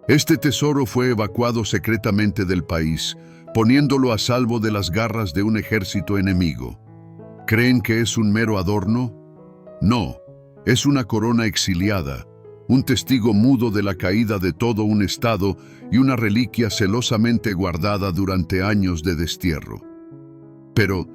Este tesoro fue evacuado secretamente del país, poniéndolo a salvo de las garras de un ejército enemigo. ¿Creen que es un mero adorno? No, es una corona exiliada, un testigo mudo de la caída de todo un estado y una reliquia celosamente guardada durante años de destierro. Pero,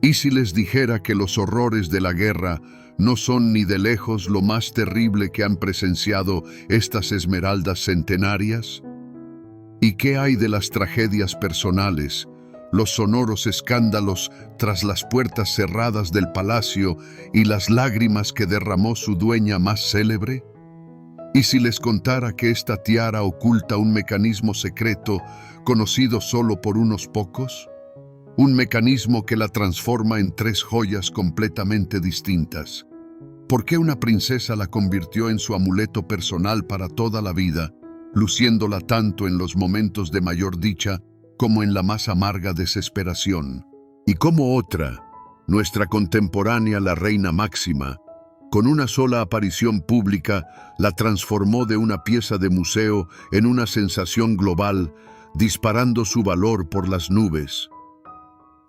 ¿y si les dijera que los horrores de la guerra no son ni de lejos lo más terrible que han presenciado estas esmeraldas centenarias? ¿Y qué hay de las tragedias personales, los sonoros escándalos tras las puertas cerradas del palacio y las lágrimas que derramó su dueña más célebre? ¿Y si les contara que esta tiara oculta un mecanismo secreto conocido solo por unos pocos? Un mecanismo que la transforma en tres joyas completamente distintas. ¿Por qué una princesa la convirtió en su amuleto personal para toda la vida, luciéndola tanto en los momentos de mayor dicha como en la más amarga desesperación? Y cómo otra, nuestra contemporánea, la reina Máxima, con una sola aparición pública, la transformó de una pieza de museo en una sensación global, disparando su valor por las nubes.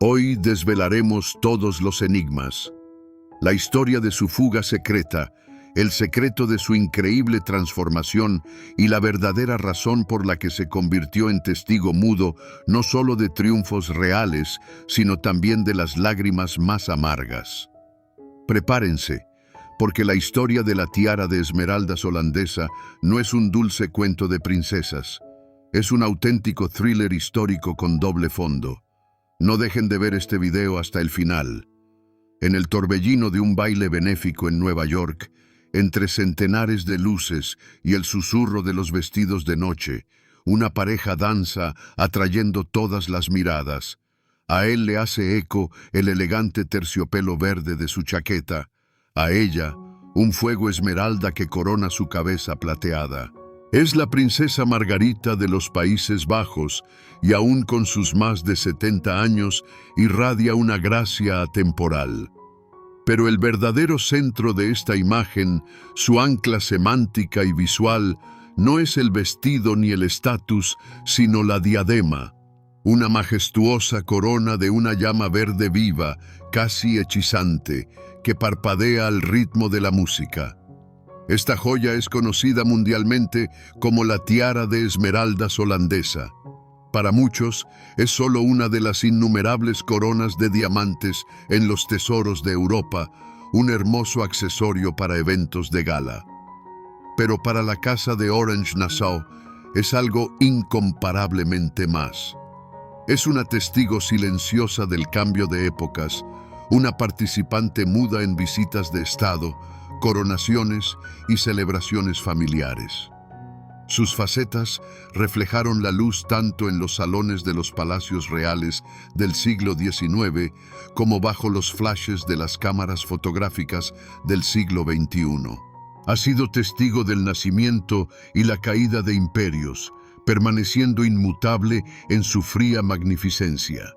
Hoy desvelaremos todos los enigmas, la historia de su fuga secreta, el secreto de su increíble transformación y la verdadera razón por la que se convirtió en testigo mudo no solo de triunfos reales, sino también de las lágrimas más amargas. Prepárense, porque la historia de la tiara de esmeraldas holandesa no es un dulce cuento de princesas, es un auténtico thriller histórico con doble fondo. No dejen de ver este video hasta el final. En el torbellino de un baile benéfico en Nueva York, entre centenares de luces y el susurro de los vestidos de noche, una pareja danza atrayendo todas las miradas. A él le hace eco el elegante terciopelo verde de su chaqueta, a ella, un fuego esmeralda que corona su cabeza plateada. Es la princesa Margarita de los Países Bajos y aún con sus más de 70 años irradia una gracia atemporal. Pero el verdadero centro de esta imagen, su ancla semántica y visual, no es el vestido ni el estatus, sino la diadema, una majestuosa corona de una llama verde viva, casi hechizante, que parpadea al ritmo de la música. Esta joya es conocida mundialmente como la tiara de esmeraldas holandesa. Para muchos, es solo una de las innumerables coronas de diamantes en los tesoros de Europa, un hermoso accesorio para eventos de gala. Pero para la Casa de Orange-Nassau es algo incomparablemente más. Es una testigo silenciosa del cambio de épocas, una participante muda en visitas de Estado, coronaciones y celebraciones familiares. Sus facetas reflejaron la luz tanto en los salones de los palacios reales del siglo XIX como bajo los flashes de las cámaras fotográficas del siglo XXI. Ha sido testigo del nacimiento y la caída de imperios, permaneciendo inmutable en su fría magnificencia.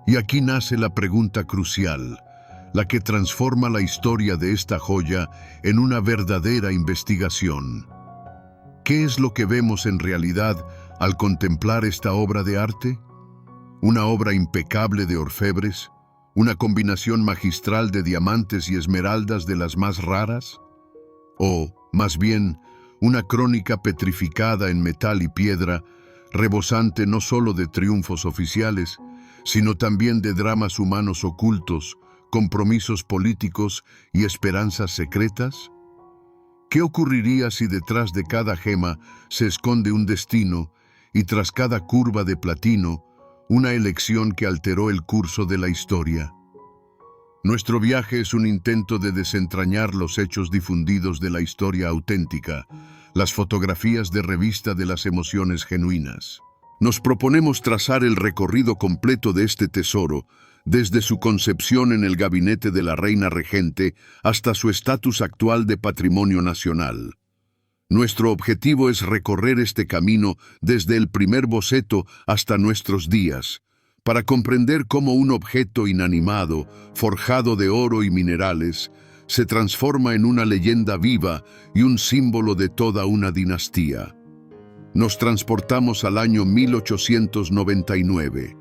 Y aquí nace la pregunta crucial, la que transforma la historia de esta joya en una verdadera investigación. ¿Qué es lo que vemos en realidad al contemplar esta obra de arte? ¿Una obra impecable de orfebres? ¿Una combinación magistral de diamantes y esmeraldas de las más raras? ¿O, más bien, una crónica petrificada en metal y piedra, rebosante no solo de triunfos oficiales, sino también de dramas humanos ocultos, compromisos políticos y esperanzas secretas? ¿Qué ocurriría si detrás de cada gema se esconde un destino y tras cada curva de platino, una elección que alteró el curso de la historia? Nuestro viaje es un intento de desentrañar los hechos difundidos de la historia auténtica, las fotografías de revista de las emociones genuinas. Nos proponemos trazar el recorrido completo de este tesoro, desde su concepción en el gabinete de la reina regente hasta su estatus actual de patrimonio nacional. Nuestro objetivo es recorrer este camino desde el primer boceto hasta nuestros días, para comprender cómo un objeto inanimado, forjado de oro y minerales, se transforma en una leyenda viva y un símbolo de toda una dinastía. Nos transportamos al año 1899.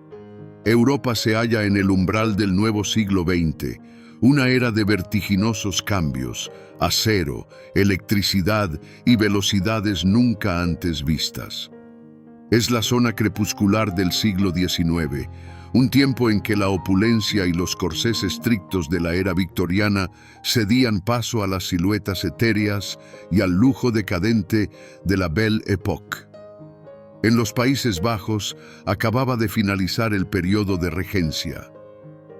Europa se halla en el umbral del nuevo siglo XX, una era de vertiginosos cambios, acero, electricidad y velocidades nunca antes vistas. Es la zona crepuscular del siglo XIX, un tiempo en que la opulencia y los corsés estrictos de la era victoriana cedían paso a las siluetas etéreas y al lujo decadente de la Belle Époque. En los Países Bajos acababa de finalizar el periodo de regencia.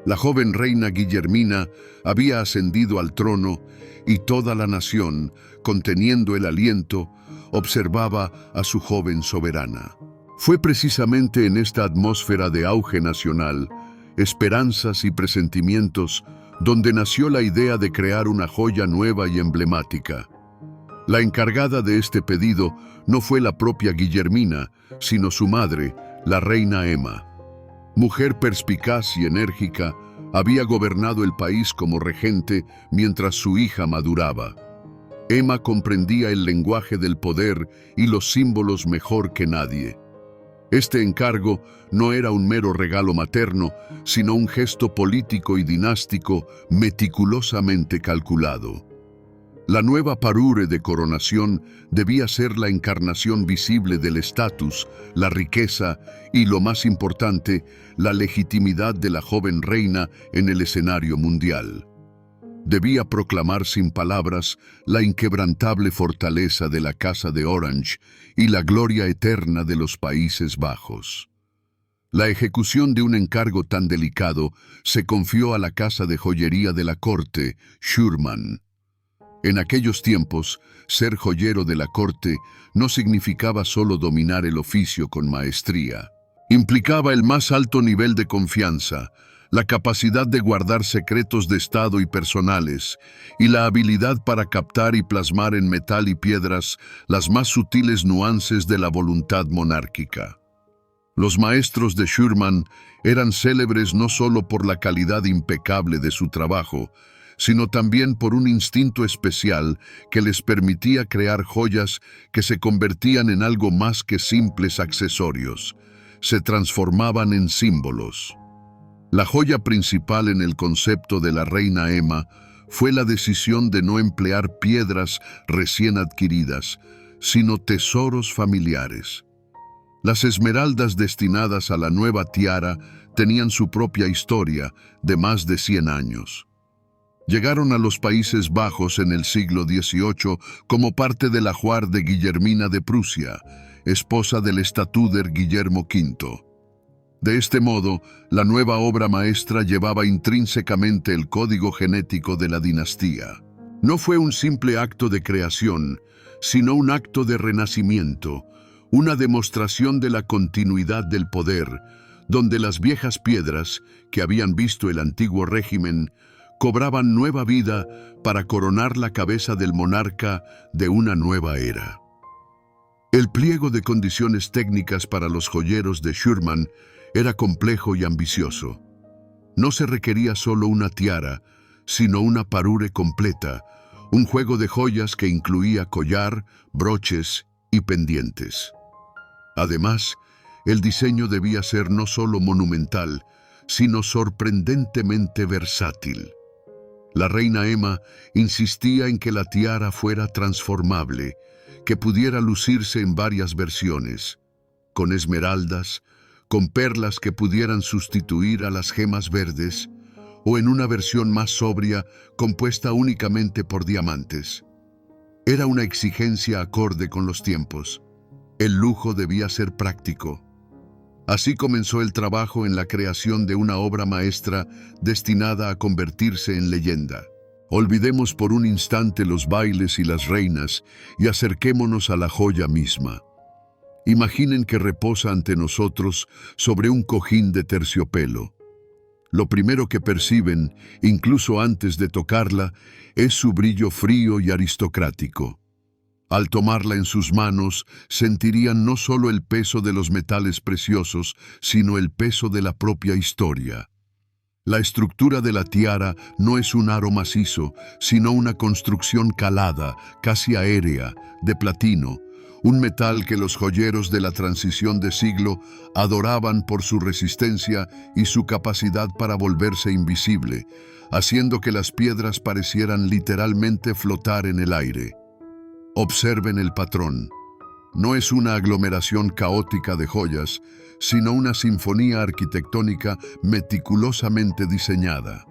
La joven reina Guillermina había ascendido al trono y toda la nación, conteniendo el aliento, observaba a su joven soberana. Fue precisamente en esta atmósfera de auge nacional, esperanzas y presentimientos, donde nació la idea de crear una joya nueva y emblemática. La encargada de este pedido no fue la propia Guillermina, sino su madre, la reina Emma. Mujer perspicaz y enérgica, había gobernado el país como regente mientras su hija maduraba. Emma comprendía el lenguaje del poder y los símbolos mejor que nadie. Este encargo no era un mero regalo materno, sino un gesto político y dinástico meticulosamente calculado. La nueva parure de coronación debía ser la encarnación visible del estatus, la riqueza y, lo más importante, la legitimidad de la joven reina en el escenario mundial. Debía proclamar sin palabras la inquebrantable fortaleza de la Casa de Orange y la gloria eterna de los Países Bajos. La ejecución de un encargo tan delicado se confió a la casa de joyería de la corte, Schürmann. En aquellos tiempos, ser joyero de la corte no significaba solo dominar el oficio con maestría. Implicaba el más alto nivel de confianza, la capacidad de guardar secretos de estado y personales, y la habilidad para captar y plasmar en metal y piedras las más sutiles nuances de la voluntad monárquica. Los maestros de Schürmann eran célebres no solo por la calidad impecable de su trabajo, sino también por un instinto especial que les permitía crear joyas que se convertían en algo más que simples accesorios. Se transformaban en símbolos. La joya principal en el concepto de la reina Emma fue la decisión de no emplear piedras recién adquiridas, sino tesoros familiares. Las esmeraldas destinadas a la nueva tiara tenían su propia historia de más de 100 años. Llegaron a los Países Bajos en el siglo XVIII como parte del ajuar de Guillermina de Prusia, esposa del estatúder Guillermo V. De este modo, la nueva obra maestra llevaba intrínsecamente el código genético de la dinastía. No fue un simple acto de creación, sino un acto de renacimiento, una demostración de la continuidad del poder, donde las viejas piedras, que habían visto el antiguo régimen, cobraban nueva vida para coronar la cabeza del monarca de una nueva era. El pliego de condiciones técnicas para los joyeros de Schürmann era complejo y ambicioso. No se requería solo una tiara, sino una parure completa, un juego de joyas que incluía collar, broches y pendientes. Además, el diseño debía ser no solo monumental, sino sorprendentemente versátil. La reina Emma insistía en que la tiara fuera transformable, que pudiera lucirse en varias versiones, con esmeraldas, con perlas que pudieran sustituir a las gemas verdes, o en una versión más sobria, compuesta únicamente por diamantes. Era una exigencia acorde con los tiempos. El lujo debía ser práctico. Así comenzó el trabajo en la creación de una obra maestra destinada a convertirse en leyenda. Olvidemos por un instante los bailes y las reinas y acerquémonos a la joya misma. Imaginen que reposa ante nosotros sobre un cojín de terciopelo. Lo primero que perciben, incluso antes de tocarla, es su brillo frío y aristocrático. Al tomarla en sus manos, sentirían no solo el peso de los metales preciosos, sino el peso de la propia historia. La estructura de la tiara no es un aro macizo, sino una construcción calada, casi aérea, de platino, un metal que los joyeros de la transición de siglo adoraban por su resistencia y su capacidad para volverse invisible, haciendo que las piedras parecieran literalmente flotar en el aire. Observen el patrón. No es una aglomeración caótica de joyas, sino una sinfonía arquitectónica meticulosamente diseñada.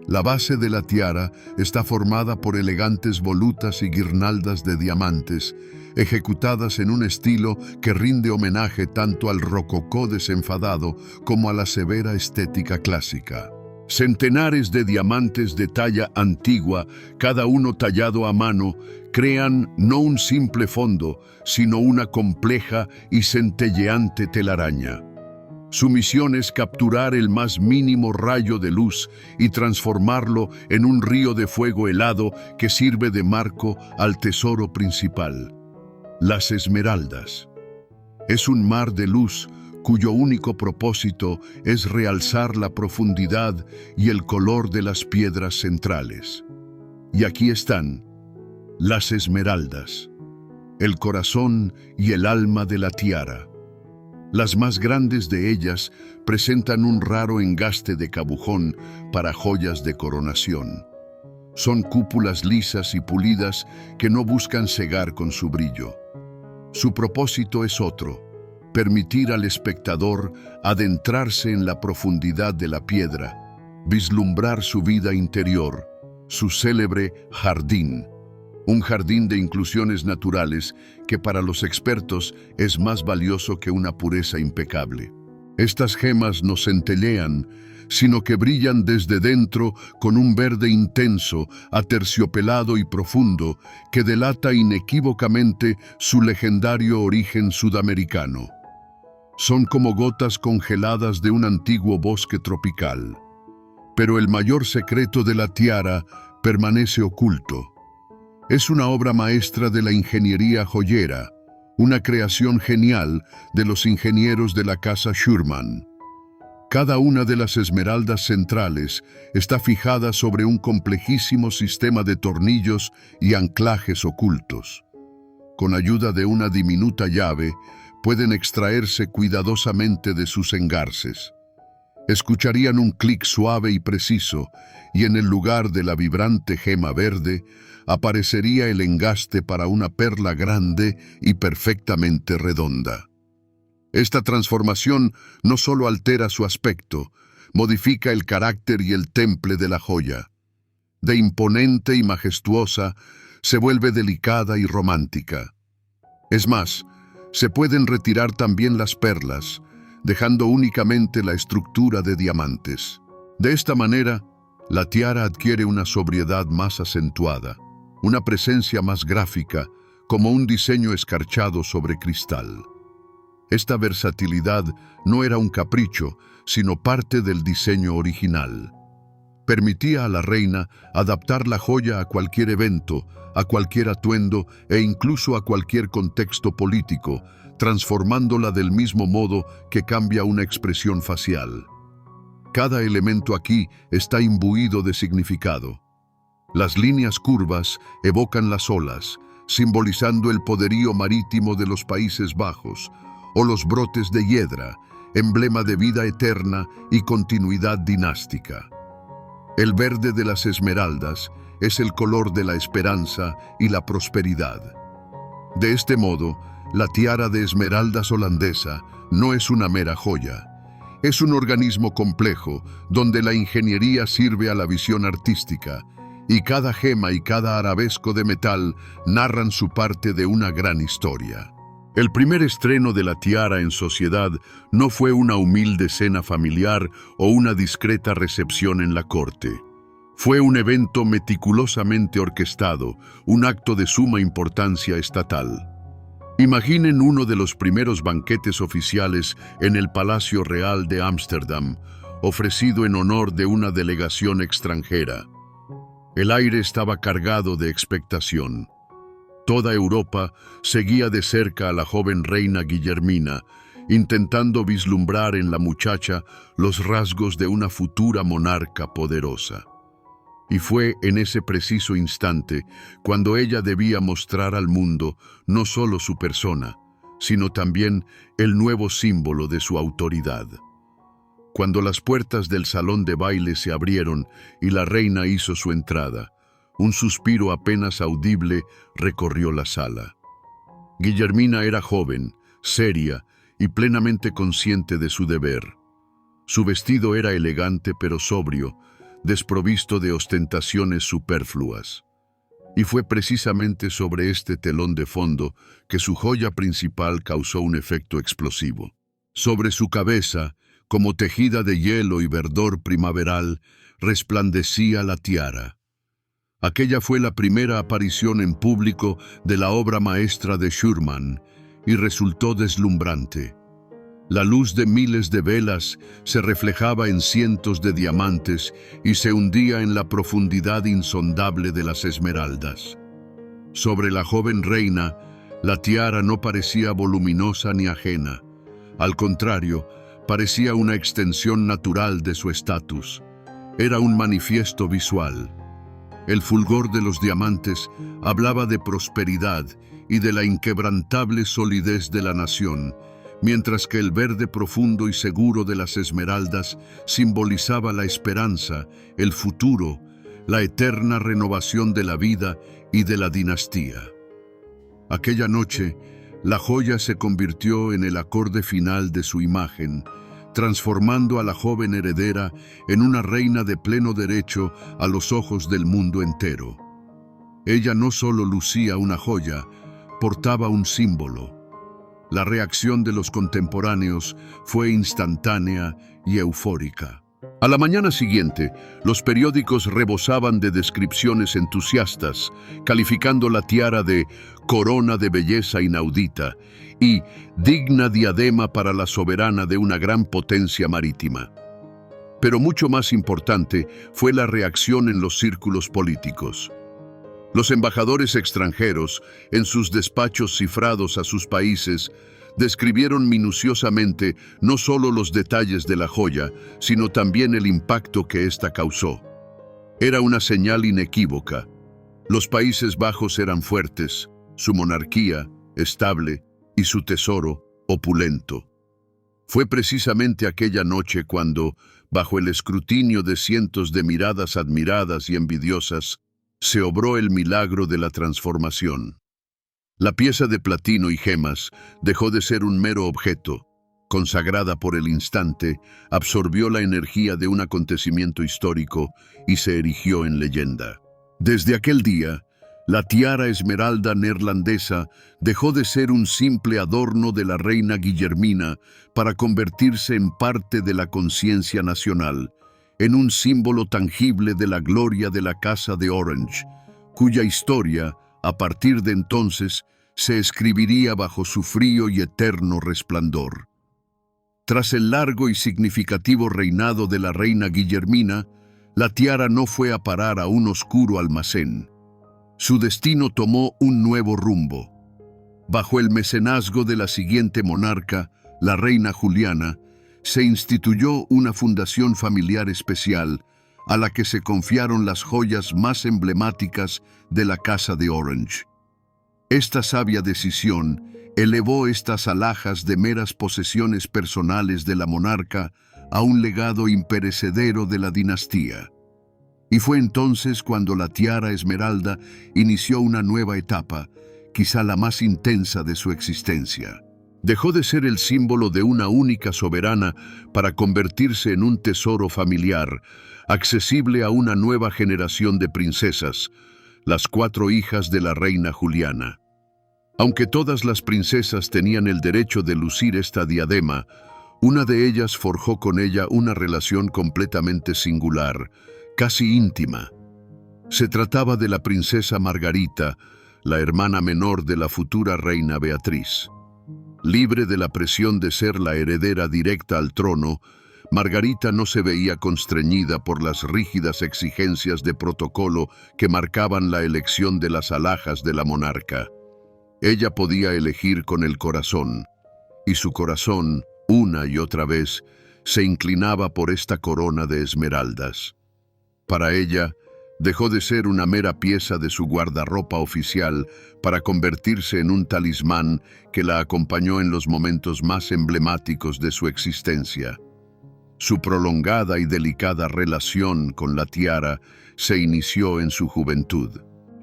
La base de la tiara está formada por elegantes volutas y guirnaldas de diamantes, ejecutadas en un estilo que rinde homenaje tanto al rococó desenfadado como a la severa estética clásica. Centenares de diamantes de talla antigua, cada uno tallado a mano, crean no un simple fondo, sino una compleja y centelleante telaraña. Su misión es capturar el más mínimo rayo de luz y transformarlo en un río de fuego helado que sirve de marco al tesoro principal. Las esmeraldas. Es un mar de luz cuyo único propósito es realzar la profundidad y el color de las piedras centrales. Y aquí están, las esmeraldas, el corazón y el alma de la tiara. Las más grandes de ellas presentan un raro engaste de cabujón para joyas de coronación. Son cúpulas lisas y pulidas que no buscan cegar con su brillo. Su propósito es otro: permitir al espectador adentrarse en la profundidad de la piedra, vislumbrar su vida interior, su célebre jardín, un jardín de inclusiones naturales que para los expertos es más valioso que una pureza impecable. Estas gemas no centellean, sino que brillan desde dentro con un verde intenso, aterciopelado y profundo, que delata inequívocamente su legendario origen sudamericano. Son como gotas congeladas de un antiguo bosque tropical. Pero el mayor secreto de la tiara permanece oculto. Es una obra maestra de la ingeniería joyera, una creación genial de los ingenieros de la casa Schürmann. Cada una de las esmeraldas centrales está fijada sobre un complejísimo sistema de tornillos y anclajes ocultos. Con ayuda de una diminuta llave, pueden extraerse cuidadosamente de sus engarces. Escucharían un clic suave y preciso, y en el lugar de la vibrante gema verde, aparecería el engaste para una perla grande y perfectamente redonda. Esta transformación no solo altera su aspecto, modifica el carácter y el temple de la joya. De imponente y majestuosa, se vuelve delicada y romántica. Es más, se pueden retirar también las perlas, dejando únicamente la estructura de diamantes. De esta manera, la tiara adquiere una sobriedad más acentuada, una presencia más gráfica, como un diseño escarchado sobre cristal. Esta versatilidad no era un capricho, sino parte del diseño original. Permitía a la reina adaptar la joya a cualquier evento, a cualquier atuendo e incluso a cualquier contexto político, transformándola del mismo modo que cambia una expresión facial. Cada elemento aquí está imbuido de significado. Las líneas curvas evocan las olas, simbolizando el poderío marítimo de los Países Bajos, o los brotes de hiedra, emblema de vida eterna y continuidad dinástica. El verde de las esmeraldas es el color de la esperanza y la prosperidad. De este modo, la tiara de esmeraldas holandesa no es una mera joya. Es un organismo complejo donde la ingeniería sirve a la visión artística, y cada gema y cada arabesco de metal narran su parte de una gran historia. El primer estreno de la tiara en sociedad no fue una humilde cena familiar o una discreta recepción en la corte. Fue un evento meticulosamente orquestado, un acto de suma importancia estatal. Imaginen uno de los primeros banquetes oficiales en el Palacio Real de Ámsterdam, ofrecido en honor de una delegación extranjera. El aire estaba cargado de expectación. Toda Europa seguía de cerca a la joven reina Guillermina, intentando vislumbrar en la muchacha los rasgos de una futura monarca poderosa. Y fue en ese preciso instante cuando ella debía mostrar al mundo no solo su persona, sino también el nuevo símbolo de su autoridad. Cuando las puertas del salón de baile se abrieron y la reina hizo su entrada, un suspiro apenas audible recorrió la sala. Guillermina era joven, seria y plenamente consciente de su deber. Su vestido era elegante pero sobrio, desprovisto de ostentaciones superfluas. Y fue precisamente sobre este telón de fondo que su joya principal causó un efecto explosivo. Sobre su cabeza, como tejida de hielo y verdor primaveral, resplandecía la tiara. Aquella fue la primera aparición en público de la obra maestra de Schürmann y resultó deslumbrante. La luz de miles de velas se reflejaba en cientos de diamantes y se hundía en la profundidad insondable de las esmeraldas. Sobre la joven reina, la tiara no parecía voluminosa ni ajena. Al contrario, parecía una extensión natural de su estatus. Era un manifiesto visual. El fulgor de los diamantes hablaba de prosperidad y de la inquebrantable solidez de la nación, mientras que el verde profundo y seguro de las esmeraldas simbolizaba la esperanza, el futuro, la eterna renovación de la vida y de la dinastía. Aquella noche, la joya se convirtió en el acorde final de su imagen, transformando a la joven heredera en una reina de pleno derecho a los ojos del mundo entero. Ella no solo lucía una joya, portaba un símbolo. La reacción de los contemporáneos fue instantánea y eufórica. A la mañana siguiente, los periódicos rebosaban de descripciones entusiastas, calificando la tiara de corona de belleza inaudita y digna diadema para la soberana de una gran potencia marítima. Pero mucho más importante fue la reacción en los círculos políticos. Los embajadores extranjeros, en sus despachos cifrados a sus países, describieron minuciosamente no solo los detalles de la joya, sino también el impacto que ésta causó. Era una señal inequívoca. Los Países Bajos eran fuertes, su monarquía estable y su tesoro opulento. Fue precisamente aquella noche cuando, bajo el escrutinio de cientos de miradas admiradas y envidiosas, se obró el milagro de la transformación. La pieza de platino y gemas dejó de ser un mero objeto. Consagrada por el instante, absorbió la energía de un acontecimiento histórico y se erigió en leyenda. Desde aquel día, la tiara esmeralda neerlandesa dejó de ser un simple adorno de la reina Guillermina para convertirse en parte de la conciencia nacional, en un símbolo tangible de la gloria de la Casa de Orange, cuya historia, a partir de entonces, se escribiría bajo su frío y eterno resplandor. Tras el largo y significativo reinado de la reina Guillermina, la tiara no fue a parar a un oscuro almacén. Su destino tomó un nuevo rumbo. Bajo el mecenazgo de la siguiente monarca, la reina Juliana, se instituyó una fundación familiar especial a la que se confiaron las joyas más emblemáticas de la Casa de Orange. Esta sabia decisión elevó estas alhajas de meras posesiones personales de la monarca a un legado imperecedero de la dinastía. Y fue entonces cuando la tiara esmeralda inició una nueva etapa, quizá la más intensa de su existencia. Dejó de ser el símbolo de una única soberana para convertirse en un tesoro familiar, accesible a una nueva generación de princesas, las 4 hijas de la reina Juliana. Aunque todas las princesas tenían el derecho de lucir esta diadema, una de ellas forjó con ella una relación completamente singular, casi íntima. Se trataba de la princesa Margarita, la hermana menor de la futura reina Beatriz. Libre de la presión de ser la heredera directa al trono, Margarita no se veía constreñida por las rígidas exigencias de protocolo que marcaban la elección de las alhajas de la monarca. Ella podía elegir con el corazón, y su corazón, una y otra vez, se inclinaba por esta corona de esmeraldas. Para ella, Dejó de ser una mera pieza de su guardarropa oficial para convertirse en un talismán que la acompañó en los momentos más emblemáticos de su existencia. Su prolongada y delicada relación con la tiara se inició en su juventud.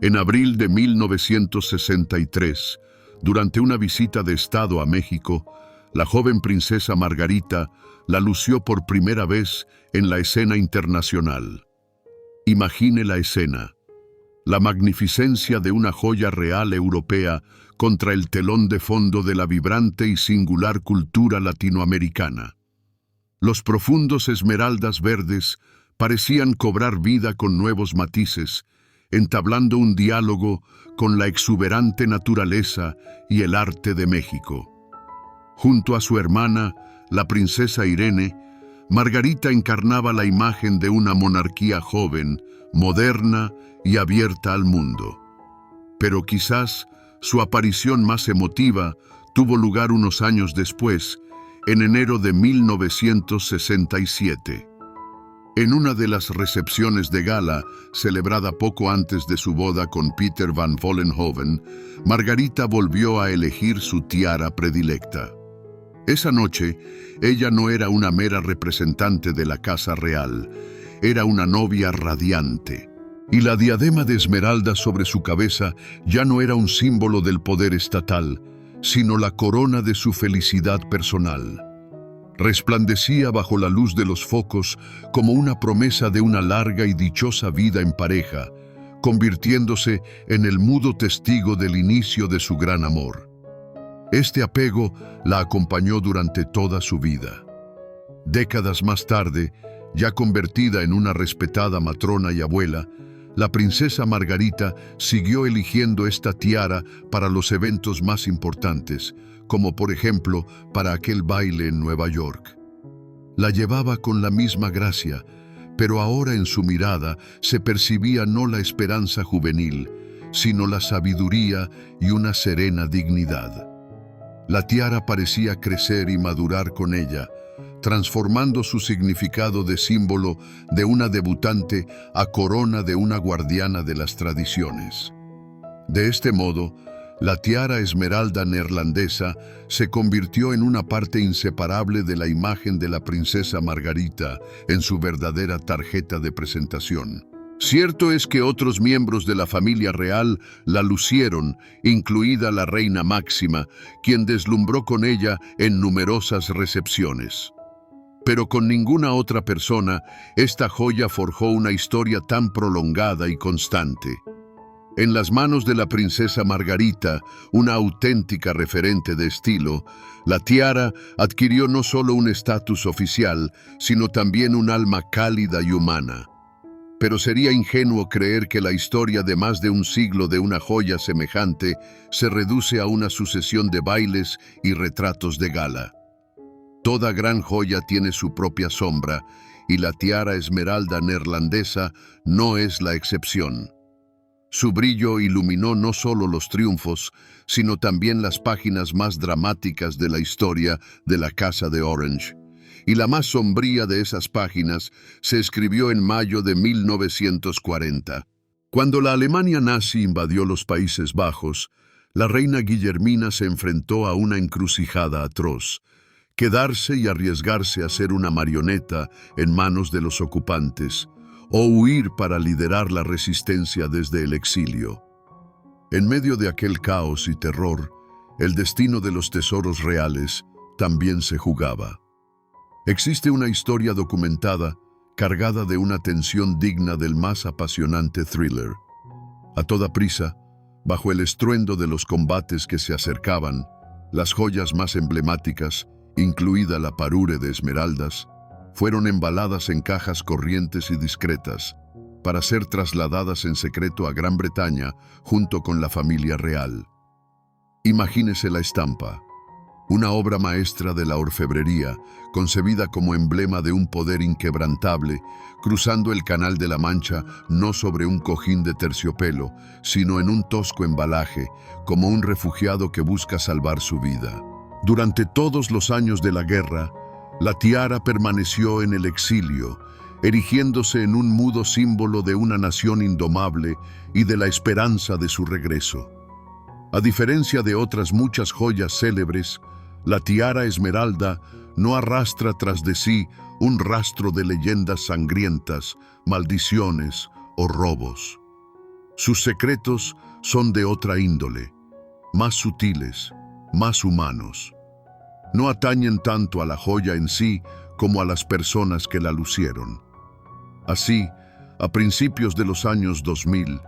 En abril de 1963, durante una visita de Estado a México, la joven princesa Margarita la lució por primera vez en la escena internacional. Imagine la escena: la magnificencia de una joya real europea contra el telón de fondo de la vibrante y singular cultura latinoamericana. Los profundos esmeraldas verdes parecían cobrar vida con nuevos matices, entablando un diálogo con la exuberante naturaleza y el arte de México. Junto a su hermana, la princesa Irene, Margarita encarnaba la imagen de una monarquía joven, moderna y abierta al mundo. Pero quizás su aparición más emotiva tuvo lugar unos años después, en enero de 1967. En una de las recepciones de gala, celebrada poco antes de su boda con Peter van Vollenhoven, Margarita volvió a elegir su tiara predilecta. Esa noche, ella no era una mera representante de la casa real, era una novia radiante. Y la diadema de esmeralda sobre su cabeza ya no era un símbolo del poder estatal, sino la corona de su felicidad personal. Resplandecía bajo la luz de los focos como una promesa de una larga y dichosa vida en pareja, convirtiéndose en el mudo testigo del inicio de su gran amor. Este apego la acompañó durante toda su vida. Décadas más tarde, ya convertida en una respetada matrona y abuela, la princesa Margarita siguió eligiendo esta tiara para los eventos más importantes, como por ejemplo para aquel baile en Nueva York. La llevaba con la misma gracia, pero ahora en su mirada se percibía no la esperanza juvenil, sino la sabiduría y una serena dignidad. La tiara parecía crecer y madurar con ella, transformando su significado de símbolo de una debutante a corona de una guardiana de las tradiciones. De este modo, la tiara esmeralda neerlandesa se convirtió en una parte inseparable de la imagen de la princesa Margarita en su verdadera tarjeta de presentación. Cierto es que otros miembros de la familia real la lucieron, incluida la reina Máxima, quien deslumbró con ella en numerosas recepciones. Pero con ninguna otra persona, esta joya forjó una historia tan prolongada y constante. En las manos de la princesa Margarita, una auténtica referente de estilo, la tiara adquirió no solo un estatus oficial, sino también un alma cálida y humana. Pero sería ingenuo creer que la historia de más de un siglo de una joya semejante se reduce a una sucesión de bailes y retratos de gala. Toda gran joya tiene su propia sombra, y la tiara esmeralda neerlandesa no es la excepción. Su brillo iluminó no solo los triunfos, sino también las páginas más dramáticas de la historia de la Casa de Orange. Y la más sombría de esas páginas se escribió en mayo de 1940. Cuando la Alemania nazi invadió los Países Bajos, la reina Guillermina se enfrentó a una encrucijada atroz: quedarse y arriesgarse a ser una marioneta en manos de los ocupantes, o huir para liderar la resistencia desde el exilio. En medio de aquel caos y terror, el destino de los tesoros reales también se jugaba. Existe una historia documentada cargada de una tensión digna del más apasionante thriller. A toda prisa, bajo el estruendo de los combates que se acercaban, las joyas más emblemáticas, incluida la parure de esmeraldas, fueron embaladas en cajas corrientes y discretas para ser trasladadas en secreto a Gran Bretaña junto con la familia real. Imagínese la estampa, una obra maestra de la orfebrería, concebida como emblema de un poder inquebrantable, cruzando el Canal de la Mancha no sobre un cojín de terciopelo, sino en un tosco embalaje, como un refugiado que busca salvar su vida. Durante todos los años de la guerra, la tiara permaneció en el exilio, erigiéndose en un mudo símbolo de una nación indomable y de la esperanza de su regreso. A diferencia de otras muchas joyas célebres, la tiara esmeralda no arrastra tras de sí un rastro de leyendas sangrientas, maldiciones o robos. Sus secretos son de otra índole, más sutiles, más humanos. No atañen tanto a la joya en sí como a las personas que la lucieron. Así, a principios de los años 2000,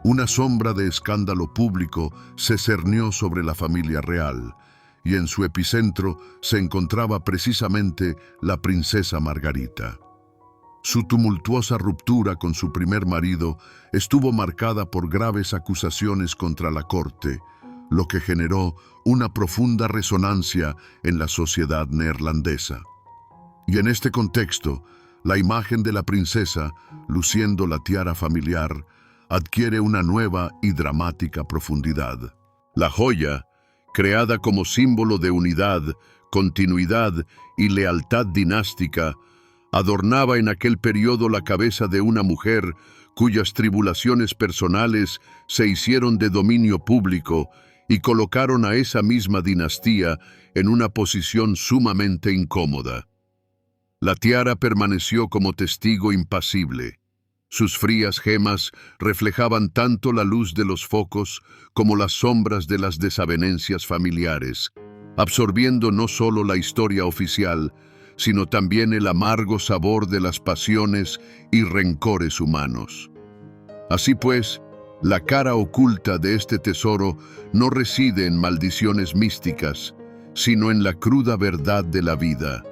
una sombra de escándalo público se cernió sobre la familia real, y en su epicentro se encontraba precisamente la princesa Margarita. Su tumultuosa ruptura con su primer marido estuvo marcada por graves acusaciones contra la corte, lo que generó una profunda resonancia en la sociedad neerlandesa. Y en este contexto, la imagen de la princesa, luciendo la tiara familiar, adquiere una nueva y dramática profundidad. La joya, creada como símbolo de unidad, continuidad y lealtad dinástica, adornaba en aquel periodo la cabeza de una mujer cuyas tribulaciones personales se hicieron de dominio público y colocaron a esa misma dinastía en una posición sumamente incómoda. La tiara permaneció como testigo impasible. Sus frías gemas reflejaban tanto la luz de los focos como las sombras de las desavenencias familiares, absorbiendo no solo la historia oficial, sino también el amargo sabor de las pasiones y rencores humanos. Así pues, la cara oculta de este tesoro no reside en maldiciones místicas, sino en la cruda verdad de la vida.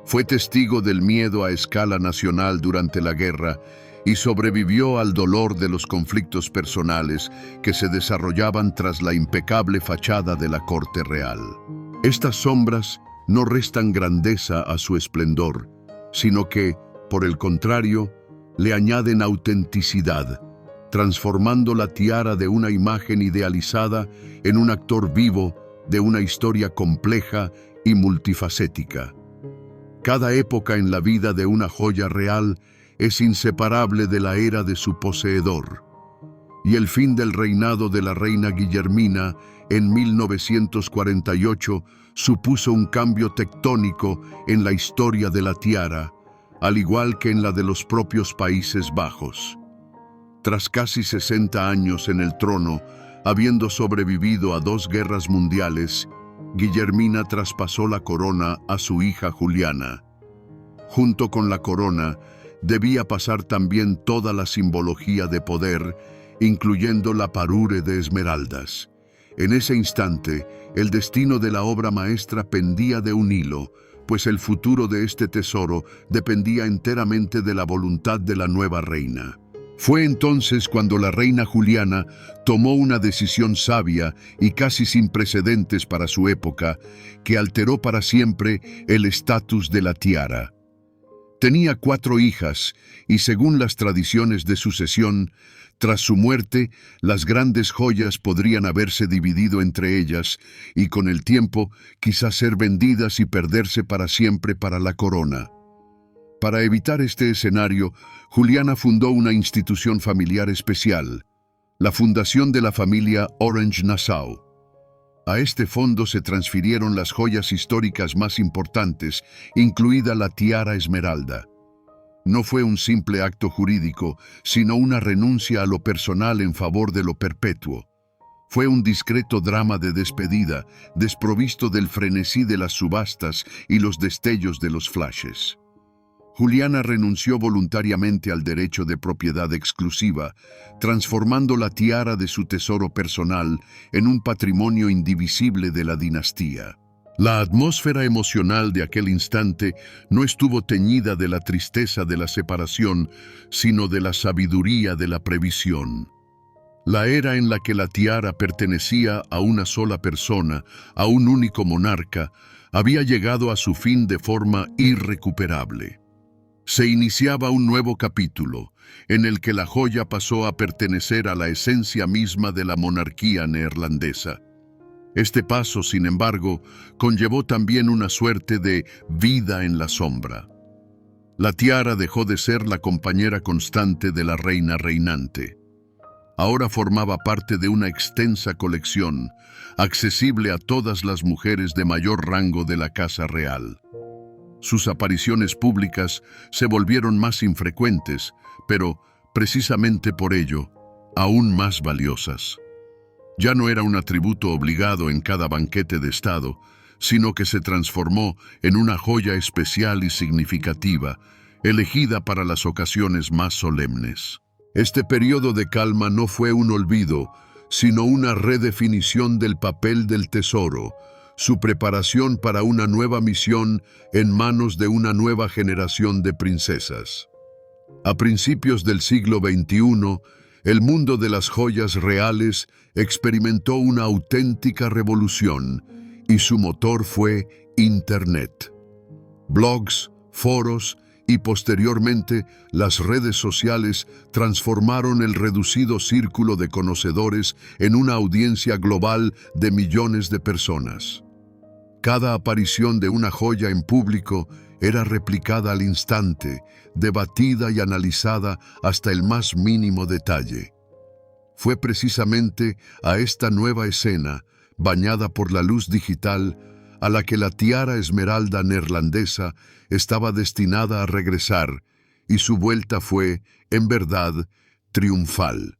Fue testigo del miedo a escala nacional durante la guerra y sobrevivió al dolor de los conflictos personales que se desarrollaban tras la impecable fachada de la corte real. Estas sombras no restan grandeza a su esplendor, sino que, por el contrario, le añaden autenticidad, transformando la tiara de una imagen idealizada en un actor vivo de una historia compleja y multifacética. Cada época en la vida de una joya real es inseparable de la era de su poseedor, y el fin del reinado de la reina Guillermina en 1948 supuso un cambio tectónico en la historia de la tiara, al igual que en la de los propios Países Bajos. Tras casi 60 años en el trono, habiendo sobrevivido a 2 guerras mundiales, Guillermina traspasó la corona a su hija Juliana. Junto con la corona, debía pasar también toda la simbología de poder, incluyendo la parure de esmeraldas. En ese instante, el destino de la obra maestra pendía de un hilo, pues el futuro de este tesoro dependía enteramente de la voluntad de la nueva reina. Fue entonces cuando la reina Juliana tomó una decisión sabia y casi sin precedentes para su época, que alteró para siempre el estatus de la tiara. Tenía 4 hijas y, según las tradiciones de sucesión, tras su muerte, las grandes joyas podrían haberse dividido entre ellas y con el tiempo quizás ser vendidas y perderse para siempre para la corona. Para evitar este escenario, Juliana fundó una institución familiar especial, la Fundación de la Familia Orange-Nassau. A este fondo se transfirieron las joyas históricas más importantes, incluida la tiara esmeralda. No fue un simple acto jurídico, sino una renuncia a lo personal en favor de lo perpetuo. Fue un discreto drama de despedida, desprovisto del frenesí de las subastas y los destellos de los flashes. Juliana renunció voluntariamente al derecho de propiedad exclusiva, transformando la tiara de su tesoro personal en un patrimonio indivisible de la dinastía. La atmósfera emocional de aquel instante no estuvo teñida de la tristeza de la separación, sino de la sabiduría de la previsión. La era en la que la tiara pertenecía a una sola persona, a un único monarca, había llegado a su fin de forma irrecuperable. Se iniciaba un nuevo capítulo, en el que la joya pasó a pertenecer a la esencia misma de la monarquía neerlandesa. Este paso, sin embargo, conllevó también una suerte de vida en la sombra. La tiara dejó de ser la compañera constante de la reina reinante. Ahora formaba parte de una extensa colección, accesible a todas las mujeres de mayor rango de la casa real. Sus apariciones públicas se volvieron más infrecuentes, pero, precisamente por ello, aún más valiosas. Ya no era un atributo obligado en cada banquete de Estado, sino que se transformó en una joya especial y significativa, elegida para las ocasiones más solemnes. Este periodo de calma no fue un olvido, sino una redefinición del papel del tesoro, su preparación para una nueva misión en manos de una nueva generación de princesas. A principios del siglo XXI, el mundo de las joyas reales experimentó una auténtica revolución, y su motor fue Internet. Blogs, foros y posteriormente las redes sociales transformaron el reducido círculo de conocedores en una audiencia global de millones de personas. Cada aparición de una joya en público era replicada al instante, debatida y analizada hasta el más mínimo detalle. Fue precisamente a esta nueva escena, bañada por la luz digital, a la que la tiara esmeralda neerlandesa estaba destinada a regresar, y su vuelta fue, en verdad, triunfal.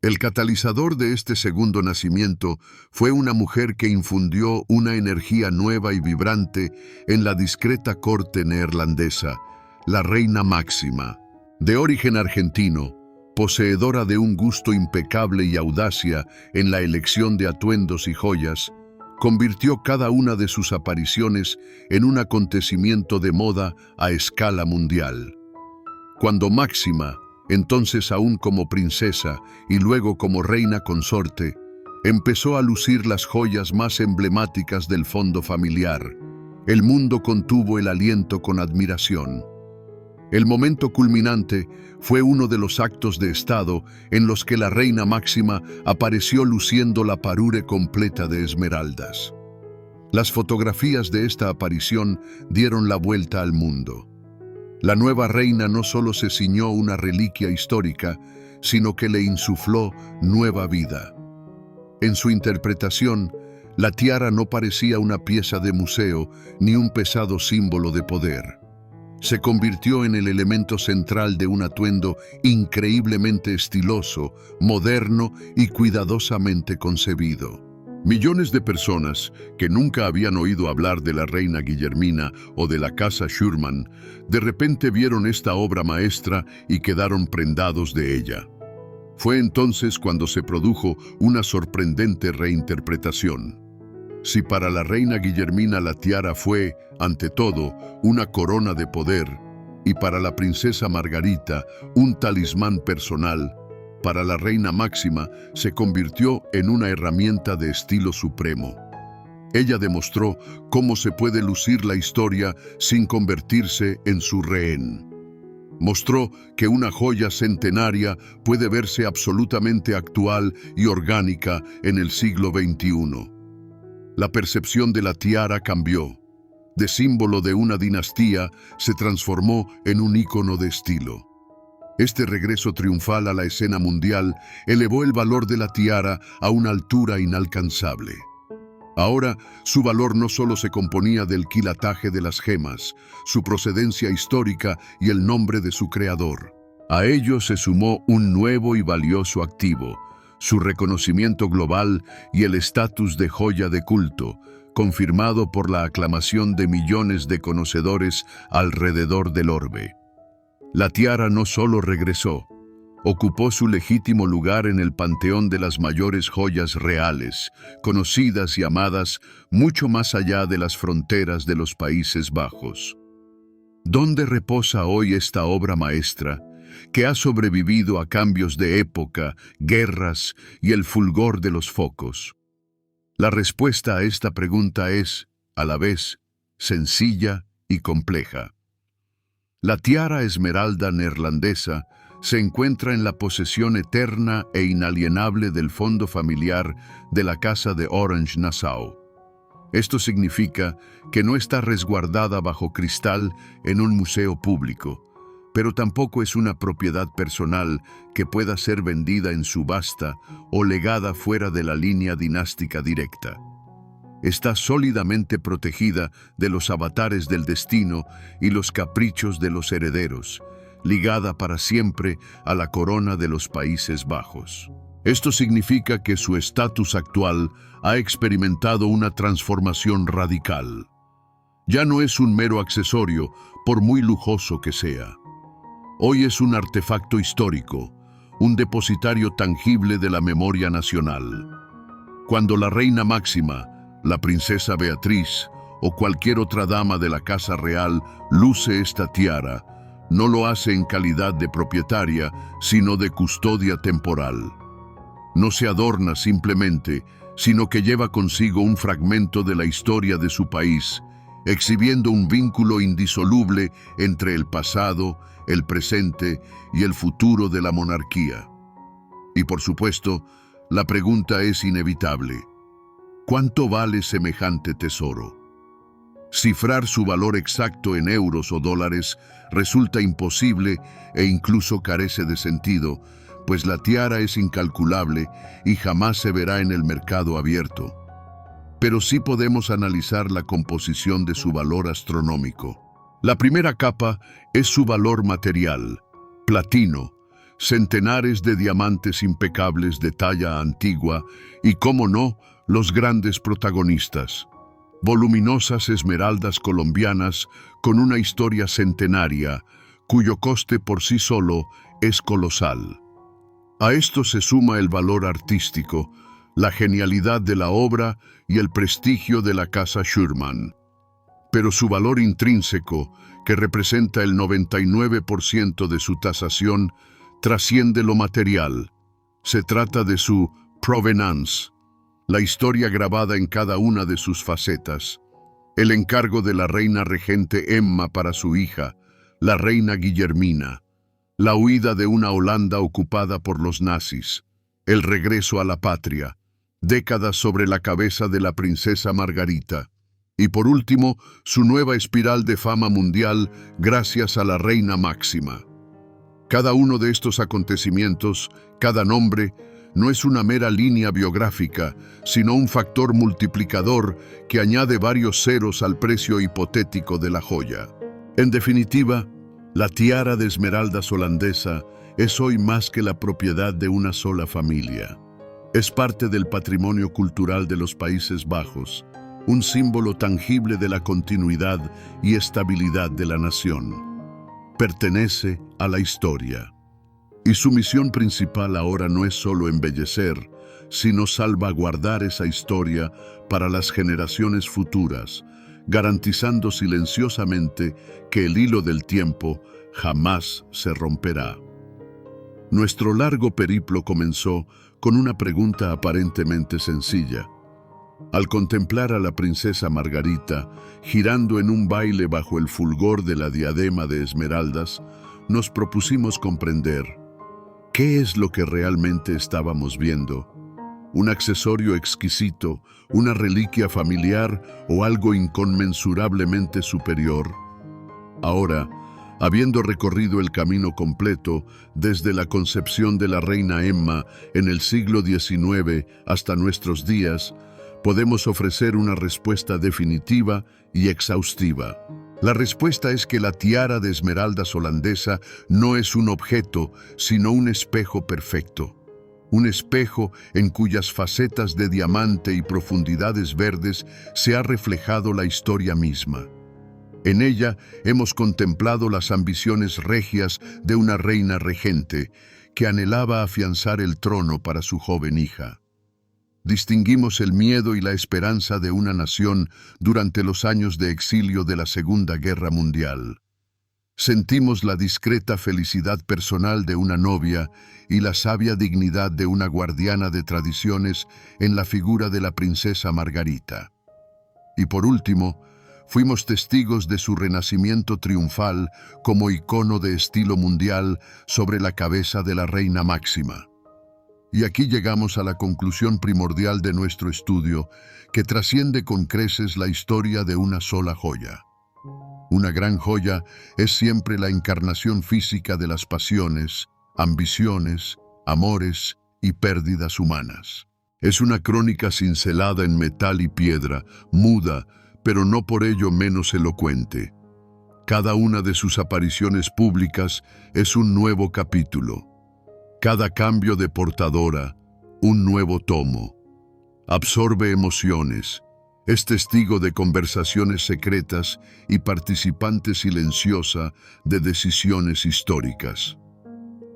El catalizador de este segundo nacimiento fue una mujer que infundió una energía nueva y vibrante en la discreta corte neerlandesa, la reina Máxima. De origen argentino, poseedora de un gusto impecable y audacia en la elección de atuendos y joyas, convirtió cada una de sus apariciones en un acontecimiento de moda a escala mundial. Cuando Máxima, entonces aún como princesa y luego como reina consorte, empezó a lucir las joyas más emblemáticas del fondo familiar, el mundo contuvo el aliento con admiración. El momento culminante fue uno de los actos de Estado en los que la reina Máxima apareció luciendo la parure completa de esmeraldas. Las fotografías de esta aparición dieron la vuelta al mundo. La nueva reina no solo se ciñó una reliquia histórica, sino que le insufló nueva vida. En su interpretación, la tiara no parecía una pieza de museo ni un pesado símbolo de poder. Se convirtió en el elemento central de un atuendo increíblemente estiloso, moderno y cuidadosamente concebido. Millones de personas que nunca habían oído hablar de la reina Guillermina o de la casa Schürmann, de repente vieron esta obra maestra y quedaron prendados de ella. Fue entonces cuando se produjo una sorprendente reinterpretación. Si para la reina Guillermina la tiara fue, ante todo, una corona de poder, y para la princesa Margarita un talismán personal, para la reina Máxima se convirtió en una herramienta de estilo supremo. Ella demostró cómo se puede lucir la historia sin convertirse en su rehén. Mostró que una joya centenaria puede verse absolutamente actual y orgánica en el siglo XXI. La percepción de la tiara cambió. De símbolo de una dinastía, se transformó en un ícono de estilo. Este regreso triunfal a la escena mundial elevó el valor de la tiara a una altura inalcanzable. Ahora, su valor no solo se componía del quilataje de las gemas, su procedencia histórica y el nombre de su creador. A ello se sumó un nuevo y valioso activo, su reconocimiento global y el estatus de joya de culto, confirmado por la aclamación de millones de conocedores alrededor del orbe. La tiara no solo regresó, ocupó su legítimo lugar en el panteón de las mayores joyas reales, conocidas y amadas mucho más allá de las fronteras de los Países Bajos. ¿Dónde reposa hoy esta obra maestra, que ha sobrevivido a cambios de época, guerras y el fulgor de los focos? La respuesta a esta pregunta es, a la vez, sencilla y compleja. La tiara esmeralda neerlandesa se encuentra en la posesión eterna e inalienable del fondo familiar de la Casa de Orange-Nassau. Esto significa que no está resguardada bajo cristal en un museo público, pero tampoco es una propiedad personal que pueda ser vendida en subasta o legada fuera de la línea dinástica directa. Está sólidamente protegida de los avatares del destino y los caprichos de los herederos, ligada para siempre a la corona de los Países Bajos. Esto significa que su estatus actual ha experimentado una transformación radical. Ya no es un mero accesorio, por muy lujoso que sea. Hoy es un artefacto histórico, un depositario tangible de la memoria nacional. Cuando la reina Máxima, la princesa Beatriz o cualquier otra dama de la Casa Real luce esta tiara, no lo hace en calidad de propietaria, sino de custodia temporal. No se adorna simplemente, sino que lleva consigo un fragmento de la historia de su país, exhibiendo un vínculo indisoluble entre el pasado, el presente y el futuro de la monarquía. Y por supuesto, la pregunta es inevitable. ¿Cuánto vale semejante tesoro? Cifrar su valor exacto en euros o dólares resulta imposible e incluso carece de sentido, pues la tiara es incalculable y jamás se verá en el mercado abierto. Pero sí podemos analizar la composición de su valor astronómico. La primera capa es su valor material: platino, centenares de diamantes impecables de talla antigua y, cómo no, los grandes protagonistas: voluminosas esmeraldas colombianas con una historia centenaria, cuyo coste por sí solo es colosal. A esto se suma el valor artístico, la genialidad de la obra y el prestigio de la casa Schürmann. Pero su valor intrínseco, que representa el 99% de su tasación, trasciende lo material. Se trata de su provenance, la historia grabada en cada una de sus facetas. El encargo de la reina regente Emma para su hija, la reina Guillermina, la huida de una Holanda ocupada por los nazis, el regreso a la patria, décadas sobre la cabeza de la princesa Margarita, y por último, su nueva espiral de fama mundial gracias a la reina Máxima. Cada uno de estos acontecimientos, cada nombre, no es una mera línea biográfica, sino un factor multiplicador que añade varios ceros al precio hipotético de la joya. En definitiva, la tiara de esmeraldas holandesa es hoy más que la propiedad de una sola familia. Es parte del patrimonio cultural de los Países Bajos, un símbolo tangible de la continuidad y estabilidad de la nación. Pertenece a la historia. Y su misión principal ahora no es solo embellecer, sino salvaguardar esa historia para las generaciones futuras, garantizando silenciosamente que el hilo del tiempo jamás se romperá. Nuestro largo periplo comenzó con una pregunta aparentemente sencilla. Al contemplar a la princesa Margarita girando en un baile bajo el fulgor de la diadema de esmeraldas, nos propusimos comprender ¿qué es lo que realmente estábamos viendo? ¿Un accesorio exquisito, una reliquia familiar o algo inconmensurablemente superior? Ahora, habiendo recorrido el camino completo desde la concepción de la reina Emma en el siglo XIX hasta nuestros días, podemos ofrecer una respuesta definitiva y exhaustiva. La respuesta es que la tiara de esmeraldas holandesa no es un objeto, sino un espejo perfecto. Un espejo en cuyas facetas de diamante y profundidades verdes se ha reflejado la historia misma. En ella hemos contemplado las ambiciones regias de una reina regente que anhelaba afianzar el trono para su joven hija. Distinguimos el miedo y la esperanza de una nación durante los años de exilio de la Segunda Guerra Mundial. Sentimos la discreta felicidad personal de una novia y la sabia dignidad de una guardiana de tradiciones en la figura de la princesa Margarita. Y por último, fuimos testigos de su renacimiento triunfal como icono de estilo mundial sobre la cabeza de la reina Máxima. Y aquí llegamos a la conclusión primordial de nuestro estudio, que trasciende con creces la historia de una sola joya. Una gran joya es siempre la encarnación física de las pasiones, ambiciones, amores y pérdidas humanas. Es una crónica cincelada en metal y piedra, muda, pero no por ello menos elocuente. Cada una de sus apariciones públicas es un nuevo capítulo. Cada cambio de portadora, un nuevo tomo. Absorbe emociones, es testigo de conversaciones secretas y participante silenciosa de decisiones históricas.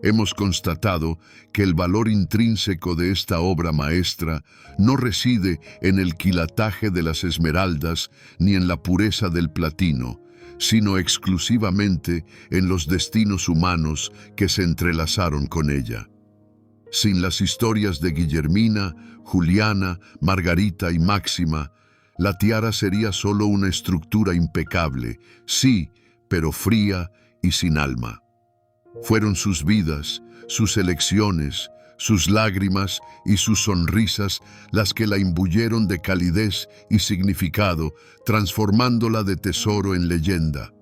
Hemos constatado que el valor intrínseco de esta obra maestra no reside en el quilataje de las esmeraldas ni en la pureza del platino, sino exclusivamente en los destinos humanos que se entrelazaron con ella. Sin las historias de Guillermina, Juliana, Margarita y Máxima, la tiara sería solo una estructura impecable, sí, pero fría y sin alma. Fueron sus vidas, sus elecciones, sus lágrimas y sus sonrisas las que la imbuyeron de calidez y significado, transformándola de tesoro en leyenda.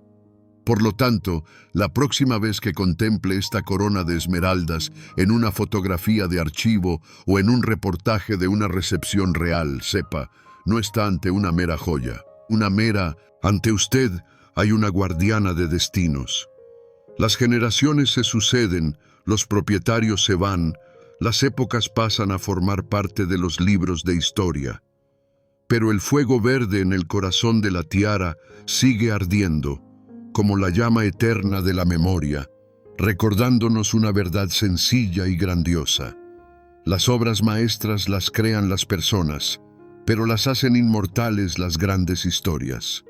Por lo tanto, la próxima vez que contemple esta corona de esmeraldas en una fotografía de archivo o en un reportaje de una recepción real, sepa, no está ante una mera joya, ante usted hay una guardiana de destinos. Las generaciones se suceden, los propietarios se van, las épocas pasan a formar parte de los libros de historia. Pero el fuego verde en el corazón de la tiara sigue ardiendo, como la llama eterna de la memoria, recordándonos una verdad sencilla y grandiosa. Las obras maestras las crean las personas, pero las hacen inmortales las grandes historias.